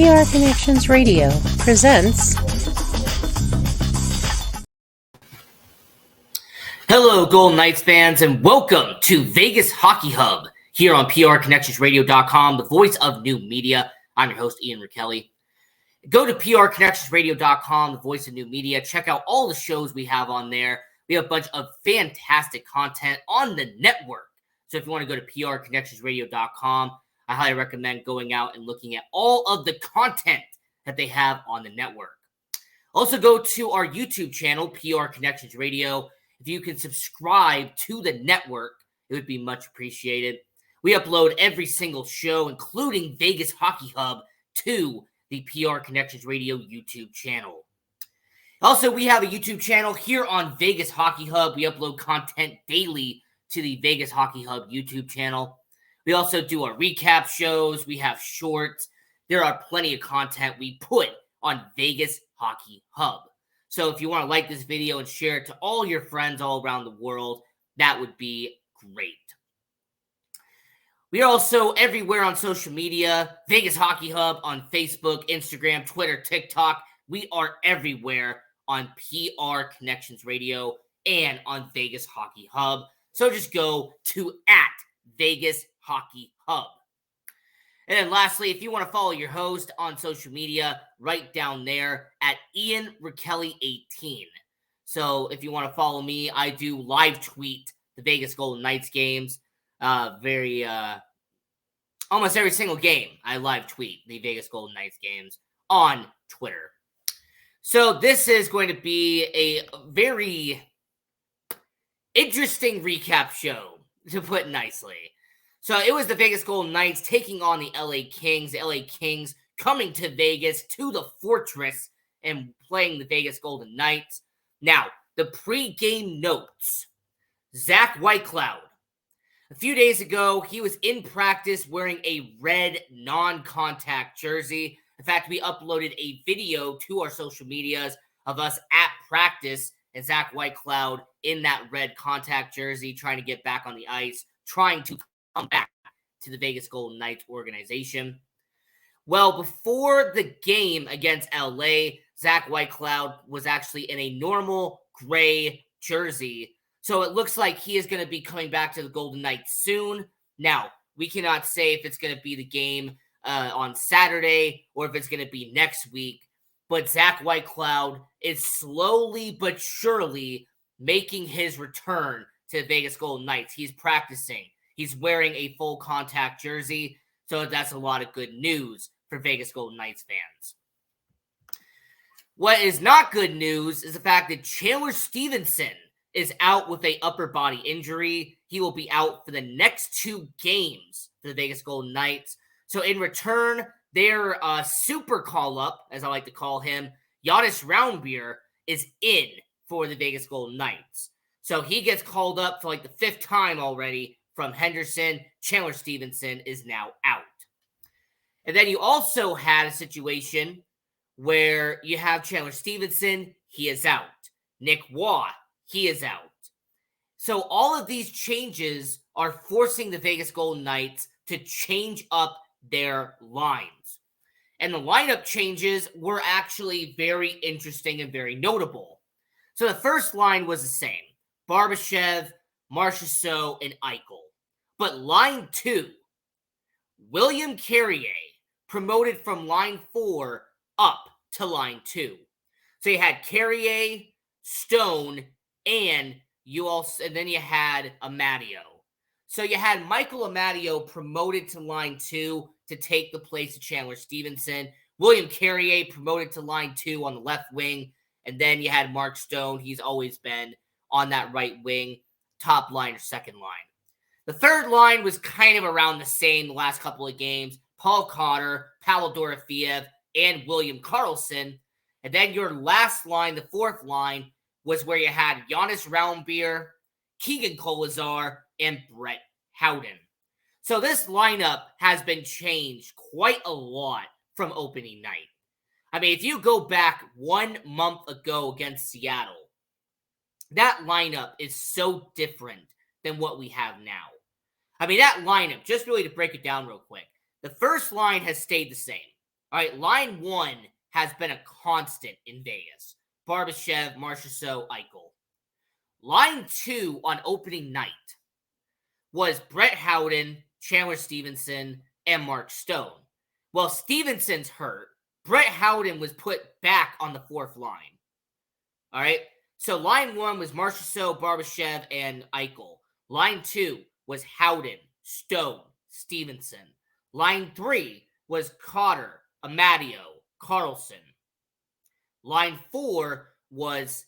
PR Connections Radio presents. Hello, Golden Knights fans, and welcome to Vegas Hockey Hub here on PRConnectionsRadio.com, the voice of new media. I'm your host, Ian Rachiele. Go to PRConnectionsRadio.com, the voice of new media. Check out all the shows we have on there. We have a bunch of fantastic content on the network. So if you want to go to PRConnectionsRadio.com, I highly recommend going out and looking at all of the content that they have on the network. Also, go to our YouTube channel, PR Connections Radio. If you can subscribe to the network, it would be much appreciated. We upload every single show, including Vegas Hockey Hub, to the PR Connections Radio YouTube channel. Also, we have a YouTube channel here on Vegas Hockey Hub. We upload content daily to the Vegas Hockey Hub YouTube channel. We also do our recap shows. We have shorts. There are plenty of content we put on Vegas Hockey Hub. So if you want to like this video and share it to all your friends all around the world, that would be great. We are also everywhere on social media. Vegas Hockey Hub on Facebook, Instagram, Twitter, TikTok. We are everywhere on PR Connections Radio and on Vegas Hockey Hub. So just go to @Vegas Hockey Hub. And then lastly, if you want to follow your host on social media, right down there at Ian Rachiele 18. So if you want to follow me, I do live tweet the Vegas Golden Knights games. Almost every single game, I live tweet the Vegas Golden Knights games on Twitter. So this is going to be a very interesting recap show, to put it nicely. So it was the Vegas Golden Knights taking on the LA Kings. The LA Kings coming to Vegas, to the Fortress, and playing the Vegas Golden Knights. Now, the pre-game notes. Zach Whitecloud. A few days ago, he was in practice wearing a red non-contact jersey. In fact, we uploaded a video to our social medias of us at practice and Zach Whitecloud in that red contact jersey, trying to get back on the ice, trying to come back to the Vegas Golden Knights organization. Well, before the game against LA, Zach Whitecloud was actually in a normal gray jersey. So it looks like he is going to be coming back to the Golden Knights soon. Now, we cannot say if it's going to be the game on Saturday or if it's going to be next week. But Zach Whitecloud is slowly but surely making his return to the Vegas Golden Knights. He's practicing. He's wearing a full contact jersey. So that's a lot of good news for Vegas Golden Knights fans. What is not good news is the fact that Chandler Stevenson is out with an upper body injury. He will be out for the next 2 games for the Vegas Golden Knights. So in return, their super call-up, as I like to call him, Jonas Roundbeer, is in for the Vegas Golden Knights. So he gets called up for like the 5th time already from Henderson. Chandler Stevenson is now out. And then you also had a situation where you have Chandler Stevenson, he is out. Nick Waugh, he is out. So all of these changes are forcing the Vegas Golden Knights to change up their lines. And the lineup changes were actually very interesting and very notable. So the first line was the same. Barbashev, Marchessault, and Eichel. But line 2, William Carrier, promoted from line 4 up to line 2. So you had Carrier, Stone, and then you had Amadio. So you had Michael Amadio promoted to line 2 to take the place of Chandler Stevenson. William Carrier promoted to line 2 on the left wing. And then you had Mark Stone. He's always been on that right wing, top line or second line. The third line was kind of around the same the last couple of games. Paul Cotter, Pavel Dorofeev, and William Karlsson. And then your last line, the fourth line, was where you had Jonas Roundbeer, Keegan Kolazar, and Brett Howden. So this lineup has been changed quite a lot from opening night. I mean, if you go back 1 month ago against Seattle, that lineup is so different than what we have now. I mean, that lineup, just really to break it down real quick, the first line has stayed the same. All right, line 1 has been a constant in Vegas. Barbashev, Marchessault, Eichel. Line 2 on opening night was Brett Howden, Chandler Stevenson, and Mark Stone. Well, Stevenson's hurt. Brett Howden was put back on the 4th line. All right, so line 1 was Marchessault, Barbashev, and Eichel. Line 2 was Howden, Stone, Stevenson. Line 3 was Cotter, Amadio, Carlson. Line 4 was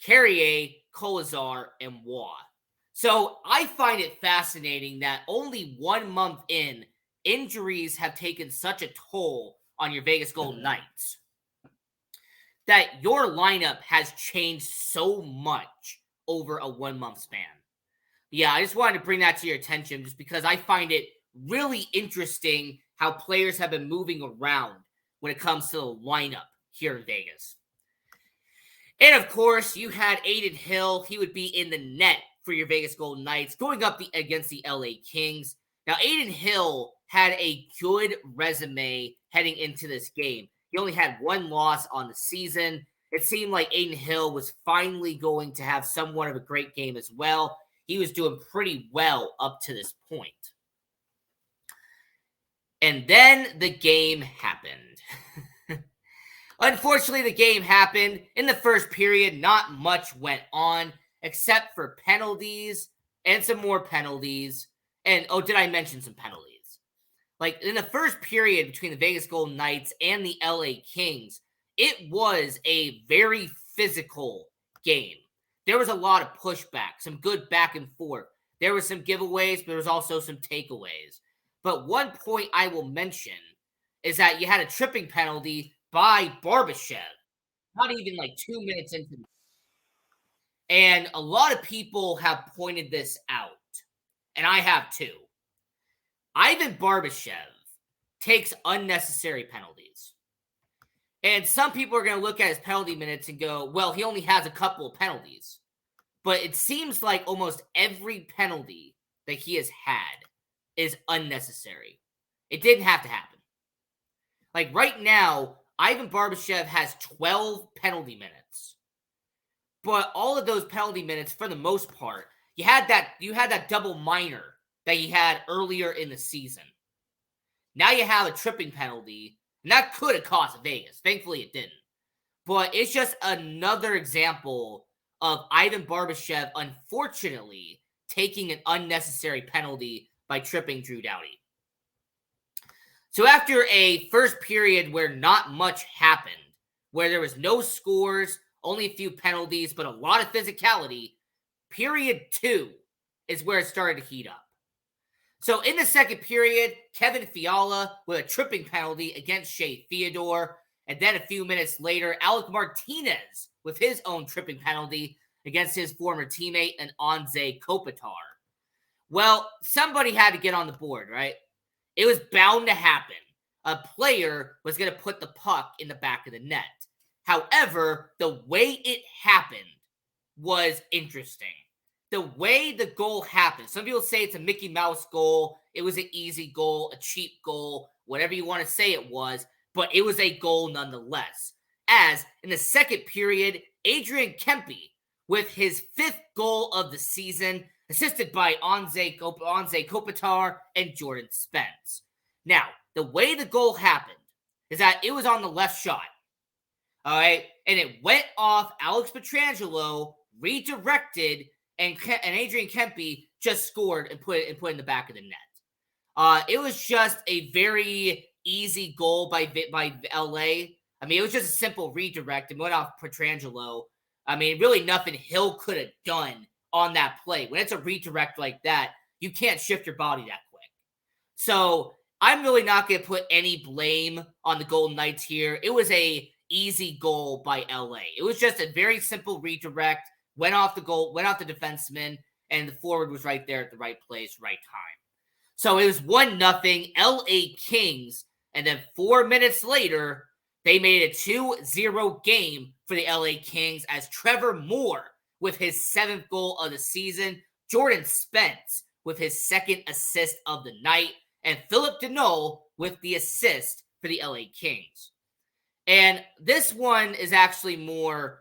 Carrier, Kolazar, and Waugh. So I find it fascinating that only 1 month in, injuries have taken such a toll on your Vegas Golden Knights that your lineup has changed so much over a 1 month span. Yeah, I just wanted to bring that to your attention just because I find it really interesting how players have been moving around when it comes to the lineup here in Vegas. And of course, you had Adin Hill. He would be in the net for your Vegas Golden Knights going up against the LA Kings. Now, Adin Hill had a good resume heading into this game. He only had 1 loss on the season. It seemed like Adin Hill was finally going to have somewhat of a great game as well. He was doing pretty well up to this point. And then the game happened. Unfortunately, the game happened. In the first period, not much went on except for penalties and some more penalties. And, oh, did I mention some penalties? Like, in the first period between the Vegas Golden Knights and the LA Kings, it was a very physical game. There was a lot of pushback, some good back and forth. There were some giveaways, but there was also some takeaways. But one point I will mention is that you had a tripping penalty by Barbashev, not even like 2 minutes into the and a lot of people have pointed this out, and I have too. Ivan Barbashev takes unnecessary penalties. And some people are going to look at his penalty minutes and go, well, he only has a couple of penalties. But it seems like almost every penalty that he has had is unnecessary. It didn't have to happen. Like right now, Ivan Barbashev has 12 penalty minutes. But all of those penalty minutes, for the most part, you had that double minor that he had earlier in the season. Now you have a tripping penalty, and that could have cost Vegas. Thankfully, it didn't. But it's just another example of Ivan Barbashev, unfortunately, taking an unnecessary penalty by tripping Drew Doughty. So after a first period where not much happened, where there was no scores, only a few penalties, but a lot of physicality, period 2 is where it started to heat up. So in the second period, Kevin Fiala with a tripping penalty against Shea Theodore. And then a few minutes later, Alec Martinez with his own tripping penalty against his former teammate, and Anze Kopitar. Well, somebody had to get on the board, right? It was bound to happen. A player was going to put the puck in the back of the net. However, the way it happened was interesting. The way the goal happened, some people say it's a Mickey Mouse goal. It was an easy goal, a cheap goal, whatever you want to say it was, but it was a goal nonetheless. As in the second period, Adrian Kempe with his 5th goal of the season, assisted by Anze Kopitar and Jordan Spence. Now, the way the goal happened is that it was on the left shot. All right, and it went off Alex Pietrangelo, redirected, and Adrian Kempe just scored and put it in the back of the net. It was just a very easy goal by LA. I mean, it was just a simple redirect and went off Pietrangelo. I mean, really nothing Hill could have done on that play. When it's a redirect like that, you can't shift your body that quick. So I'm really not going to put any blame on the Golden Knights here. It was a easy goal by LA. It was just a very simple redirect. Went off the defenseman, and the forward was right there at the right place, right time. So it was 1-0 LA Kings, and then 4 minutes later, they made a 2-0 game for the LA Kings as Trevor Moore with his 7th goal of the season, Jordan Spence with his 2nd assist of the night, and Philip Deneau with the assist for the LA Kings. And this one is actually more,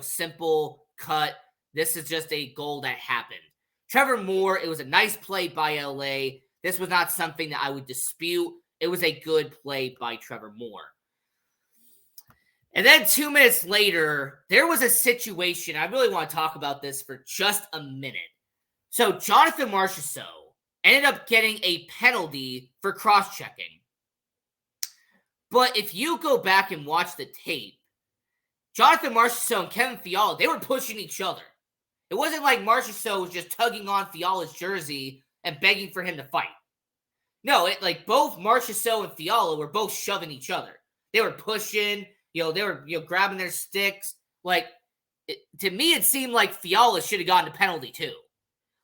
simple cut. This is just a goal that happened. Trevor Moore, it was a nice play by LA. This was not something that I would dispute. It was a good play by Trevor Moore. And then 2 minutes later, there was a situation. I really want to talk about this for just a minute. So Jonathan Marchessault ended up getting a penalty for cross-checking. But if you go back and watch the tape, Jonathan Marchessault and Kevin Fiala, they were pushing each other. It wasn't like Marchessault was just tugging on Fiala's jersey and begging for him to fight. No, both Marchessault and Fiala were both shoving each other. They were pushing, they were grabbing their sticks. To me, it seemed like Fiala should have gotten a penalty too.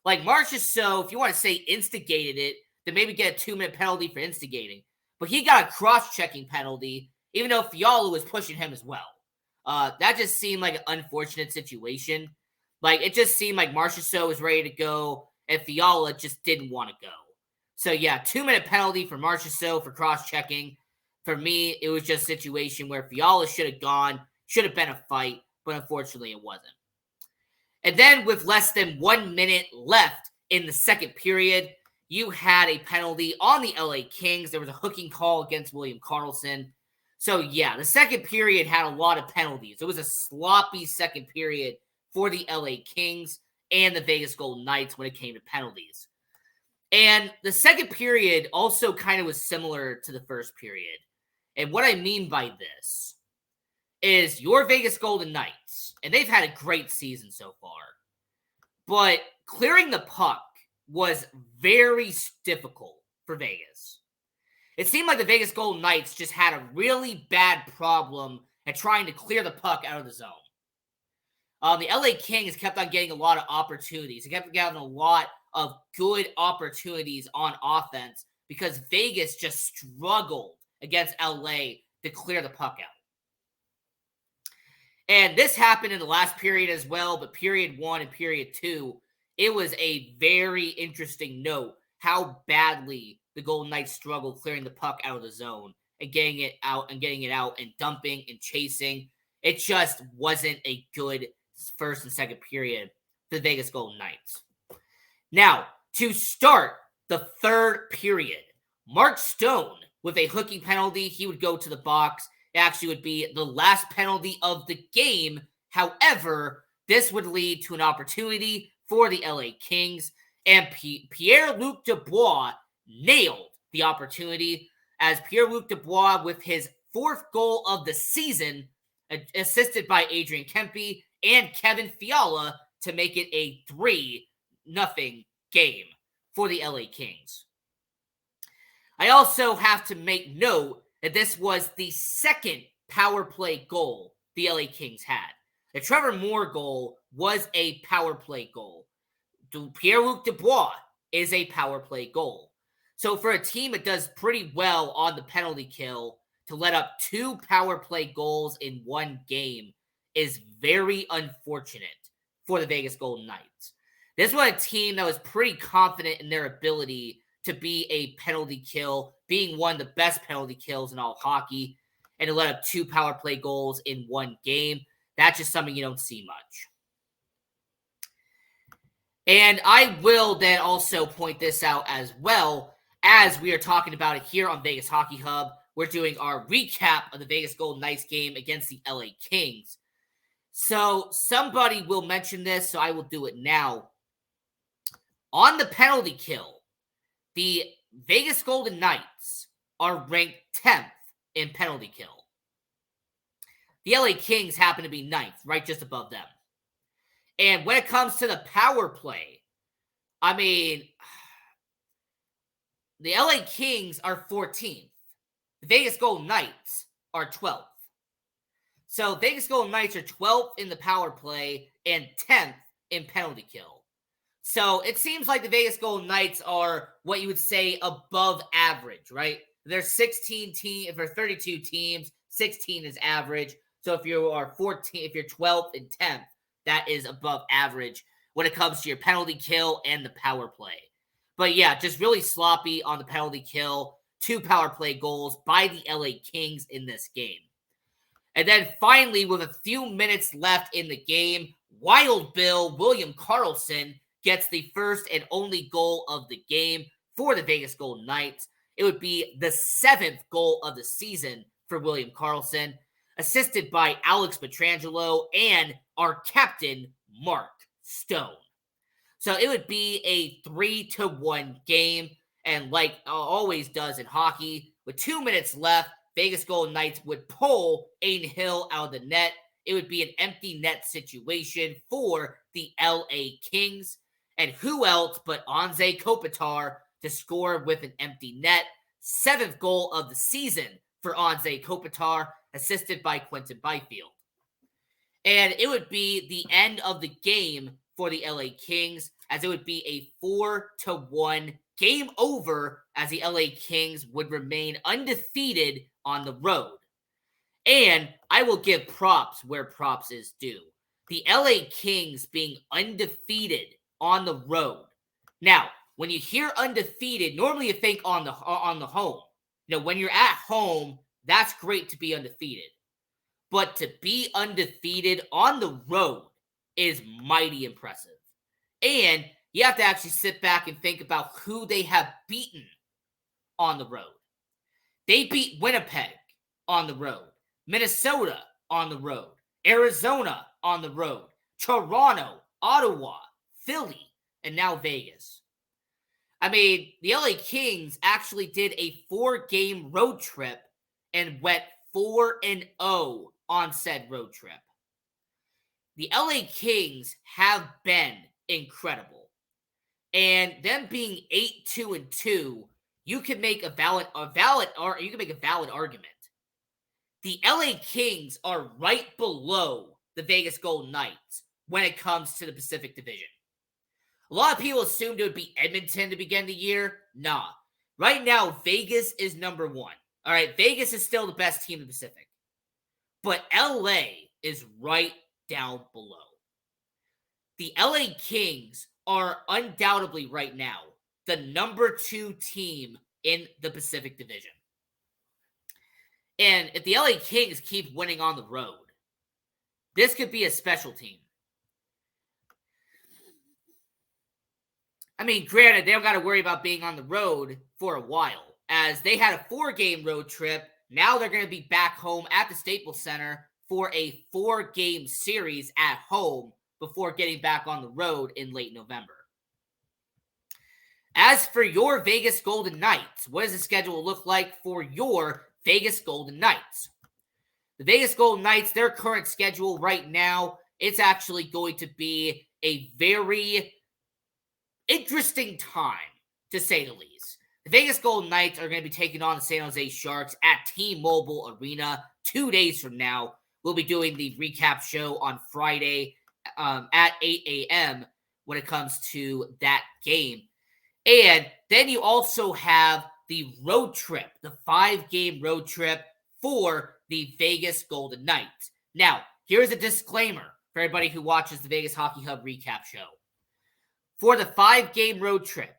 Marchessault, if you want to say instigated it, then maybe get a 2-minute penalty for instigating. But he got a cross-checking penalty, even though Fiala was pushing him as well. That just seemed like an unfortunate situation. It just seemed like Marchessault was ready to go, and Fiala just didn't want to go. So, yeah, 2-minute penalty for Marchessault for cross-checking. For me, it was just a situation where Fiala should have gone, should have been a fight, but unfortunately it wasn't. And then with less than 1 minute left in the second period, you had a penalty on the LA Kings. There was a hooking call against William Karlsson. So, yeah, the second period had a lot of penalties. It was a sloppy second period for the LA Kings and the Vegas Golden Knights when it came to penalties. And the second period also kind of was similar to the first period. And what I mean by this is your Vegas Golden Knights, and they've had a great season so far, but clearing the puck was very difficult for Vegas. It seemed like the Vegas Golden Knights just had a really bad problem at trying to clear the puck out of the zone. The LA Kings kept on getting a lot of opportunities. They kept getting a lot of good opportunities on offense because Vegas just struggled against LA to clear the puck out. And this happened in the last period as well, but period 1 and period 2, it was a very interesting note how badly the Golden Knights struggled clearing the puck out of the zone and getting it out and dumping and chasing. It just wasn't a good first and second period for the Vegas Golden Knights. Now, to start the third period, Mark Stone with a hooking penalty, he would go to the box. It actually would be the last penalty of the game. However, this would lead to an opportunity for the LA Kings, and Pierre-Luc Dubois nailed the opportunity as Pierre-Luc Dubois with his 4th goal of the season, assisted by Adrian Kempe and Kevin Fiala to make it a 3-0 game for the LA Kings. I also have to make note that this was the second power play goal the LA Kings had. The Trevor Moore goal was a power play goal. Pierre-Luc Dubois is a power play goal. So for a team that does pretty well on the penalty kill, to let up 2 power play goals in one game is very unfortunate for the Vegas Golden Knights. This was a team that was pretty confident in their ability to be a penalty kill, being one of the best penalty kills in all hockey, and to let up 2 power play goals in one game. That's just something you don't see much. And I will then also point this out as well, as we are talking about it here on Vegas Hockey Hub. We're doing our recap of the Vegas Golden Knights game against the LA Kings. So somebody will mention this, so I will do it now. On the penalty kill, the Vegas Golden Knights are ranked 10th in penalty kill. The LA Kings happen to be 9th, right just above them. And when it comes to the power play, I mean, the LA Kings are 14th. The Vegas Golden Knights are 12th. So Vegas Golden Knights are 12th in the power play and 10th in penalty kill. So it seems like the Vegas Golden Knights are what you would say above average, right? There's 16 teams, if there are 32 teams, 16 is average. So if you are 14, if you're 12th and 10th, that is above average when it comes to your penalty kill and the power play. But yeah, just really sloppy on the penalty kill. 2 power play goals by the LA Kings in this game. And then finally, with a few minutes left in the game, Wild Bill William Karlsson gets the first and only goal of the game for the Vegas Golden Knights. It would be the 7th goal of the season for William Karlsson, assisted by Alex Pietrangelo and our captain, Mark Stone. So it would be a 3-1 game, and like always does in hockey, with 2 minutes left, Vegas Golden Knights would pull Aiden Hill out of the net. It would be an empty net situation for the LA Kings. And who else but Anze Kopitar to score with an empty net? 7th goal of the season for Anze Kopitar, assisted by Quentin Byfield. And it would be the end of the game for the LA Kings, as it would be a 4-1 game over, as the LA Kings would remain undefeated on the road. And I will give props where props is due. The LA Kings being undefeated on the road. Now, when you hear undefeated, normally you think on the home. You know, when you're at home, that's great to be undefeated. But to be undefeated on the road is mighty impressive. And you have to actually sit back and think about who they have beaten on the road. They beat Winnipeg on the road, Minnesota on the road, Arizona on the road, Toronto, Ottawa, Philly, and now Vegas. I mean, the LA Kings actually did a 4-game road trip and went 4-0 on said road trip. The LA Kings have been incredible. And them being 8-2-2, you can make a valid argument. The LA Kings are right below the Vegas Golden Knights when it comes to the Pacific Division. A lot of people assumed it would be Edmonton to begin the year. Nah. Right now, Vegas is number 1. All right, Vegas is still the best team in the Pacific. But LA is right down below. The LA Kings are undoubtedly right now the number 2 team in the Pacific Division. And if the LA Kings keep winning on the road, this could be a special team. I mean, granted, they don't got to worry about being on the road for a while, as they had a 4-game road trip. Now they're going to be back home at the Staples Center for a 4-game series at home before getting back on the road in late November. As for your Vegas Golden Knights, what does the schedule look like for your Vegas Golden Knights? The Vegas Golden Knights, their current schedule right now, it's actually going to be a very interesting time, to say the least. The Vegas Golden Knights are going to be taking on the San Jose Sharks at T-Mobile Arena 2 days from now. We'll be doing the recap show on Friday at 8 a.m. when it comes to that game. And then you also have the road trip, the 5-game road trip for the Vegas Golden Knights. Now, here's a disclaimer for everybody who watches the Vegas Hockey Hub recap show. For the 5-game road trip,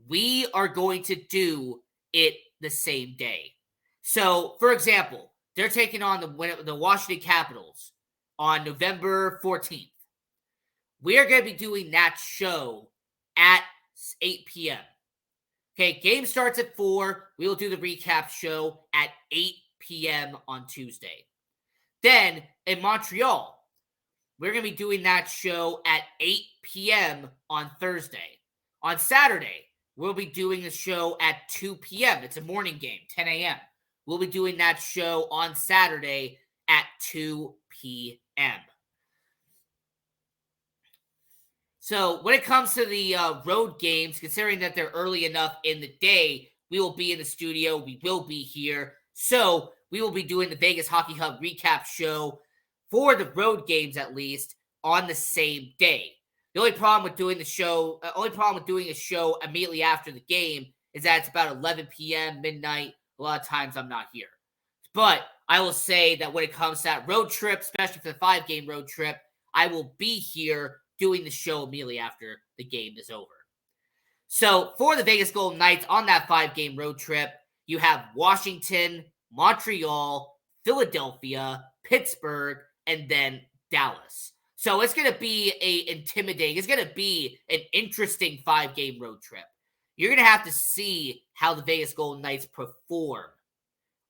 we are going to do it the same day. So, for example, they're taking on the Washington Capitals on November 14th. We are going to be doing that show at 8 p.m. Okay, game starts at 4. We will do the recap show at 8 p.m. on Tuesday. Then, in Montreal, we're going to be doing that show at 8 p.m. on Thursday. On Saturday, we'll be doing the show at 2 p.m. It's a morning game, 10 a.m. We'll be doing that show on Saturday at 2 p.m. So when it comes to the road games, considering that they're early enough in the day, we will be in the studio. We will be here. So we will be doing the Vegas Hockey Hub recap show for the road games, at least, on the same day. The only problem with doing a show immediately after the game is that it's about 11 p.m., midnight. A lot of times I'm not here. But I will say that when it comes to that road trip, especially for the 5-game road trip, I will be here doing the show immediately after the game is over. So for the Vegas Golden Knights on that 5-game road trip, you have Washington, Montreal, Philadelphia, Pittsburgh, and then Dallas. So it's going to be it's going to be an interesting 5-game road trip. You're going to have to see how the Vegas Golden Knights perform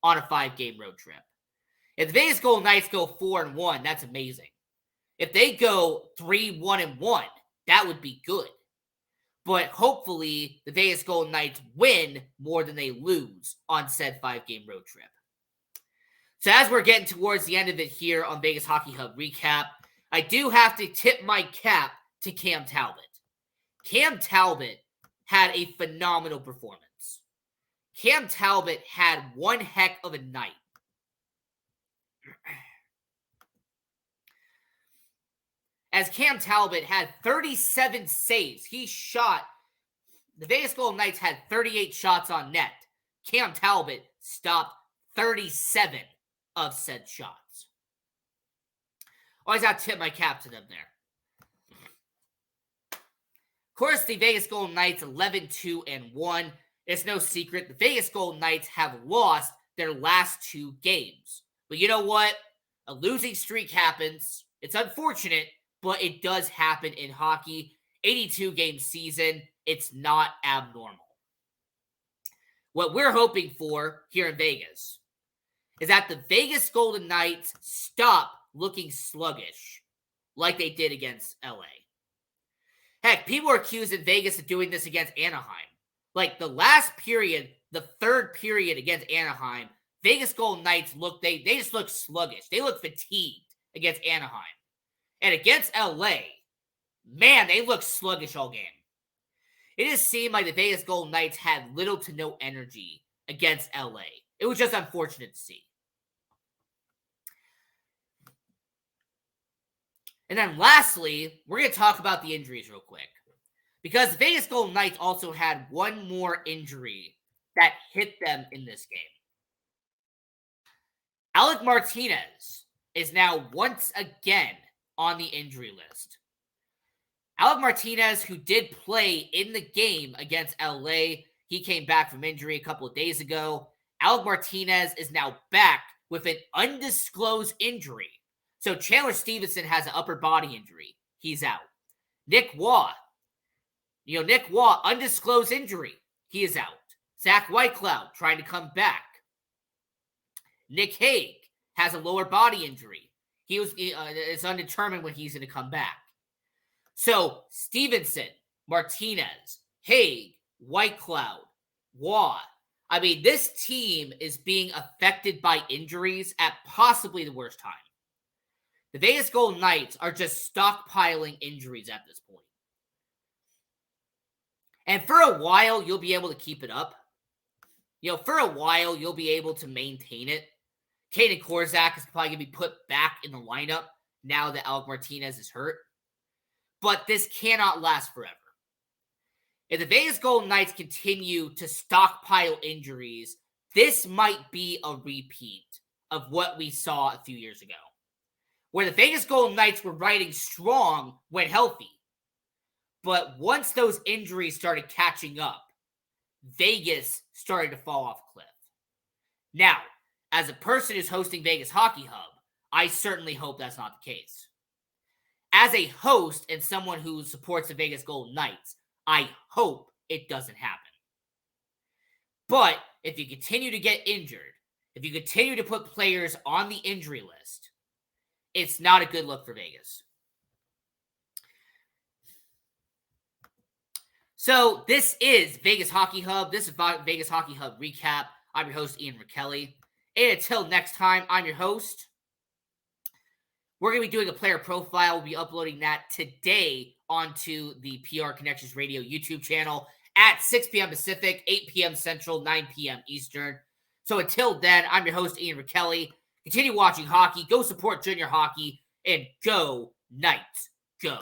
on a 5-game road trip. If the Vegas Golden Knights go 4-1, that's amazing. If they go 3-1-1, that would be good. But hopefully, the Vegas Golden Knights win more than they lose on said 5-game road trip. So as we're getting towards the end of it here on Vegas Hockey Hub Recap, I do have to tip my cap to Cam Talbot. Cam Talbot had a phenomenal performance. Cam Talbot had one heck of a night. As Cam Talbot had 37 saves, the Vegas Golden Knights had 38 shots on net. Cam Talbot stopped 37 of said shots. Always got to tip my cap to them there. Of course, the Vegas Golden Knights 11-2-1. It's no secret. The Vegas Golden Knights have lost their last 2 games. But you know what? A losing streak happens. It's unfortunate, but it does happen in hockey. 82-game season, it's not abnormal. What we're hoping for here in Vegas is that the Vegas Golden Knights stop looking sluggish like they did against LA. Heck, people are accusing Vegas of doing this against Anaheim. Like the last period, the third period against Anaheim, Vegas Golden Knights they just look sluggish. They look fatigued against Anaheim. And against LA, man, they look sluggish all game. It just seemed like the Vegas Golden Knights had little to no energy against LA. It was just unfortunate to see. And then lastly, we're going to talk about the injuries real quick. Because the Vegas Golden Knights also had one more injury that hit them in this game. Alec Martinez is now once again on the injury list. Alec Martinez, who did play in the game against LA, he came back from injury a couple of days ago. Alec Martinez is now back with an undisclosed injury. So Chandler Stevenson has an upper body injury. He's out. Nick Waugh, undisclosed injury. He is out. Zach Whitecloud trying to come back. Nick Hague has a lower body injury. It's undetermined when he's going to come back. So Stevenson, Martinez, Hague, Whitecloud, Waugh. I mean, this team is being affected by injuries at possibly the worst time. The Vegas Golden Knights are just stockpiling injuries at this point. And for a while, you'll be able to keep it up. For a while, you'll be able to maintain it. Kaden Korczak is probably going to be put back in the lineup now that Alec Martinez is hurt. But this cannot last forever. If the Vegas Golden Knights continue to stockpile injuries, this might be a repeat of what we saw a few years ago, where the Vegas Golden Knights were riding strong when healthy. But once those injuries started catching up, Vegas started to fall off a cliff. Now, as a person who's hosting Vegas Hockey Hub, I certainly hope that's not the case. As a host and someone who supports the Vegas Golden Knights, I hope it doesn't happen. But if you continue to get injured, if you continue to put players on the injury list, it's not a good look for Vegas. So this is Vegas Hockey Hub. This is Vegas Hockey Hub Recap. I'm your host, Ian Rachiele. And until next time, I'm your host. We're going to be doing a player profile. We'll be uploading that today onto the PR Connections Radio YouTube channel at 6 p.m. Pacific, 8 p.m. Central, 9 p.m. Eastern. So until then, I'm your host, Ian Rachiele. Continue watching hockey. Go support junior hockey. And go Knights, go.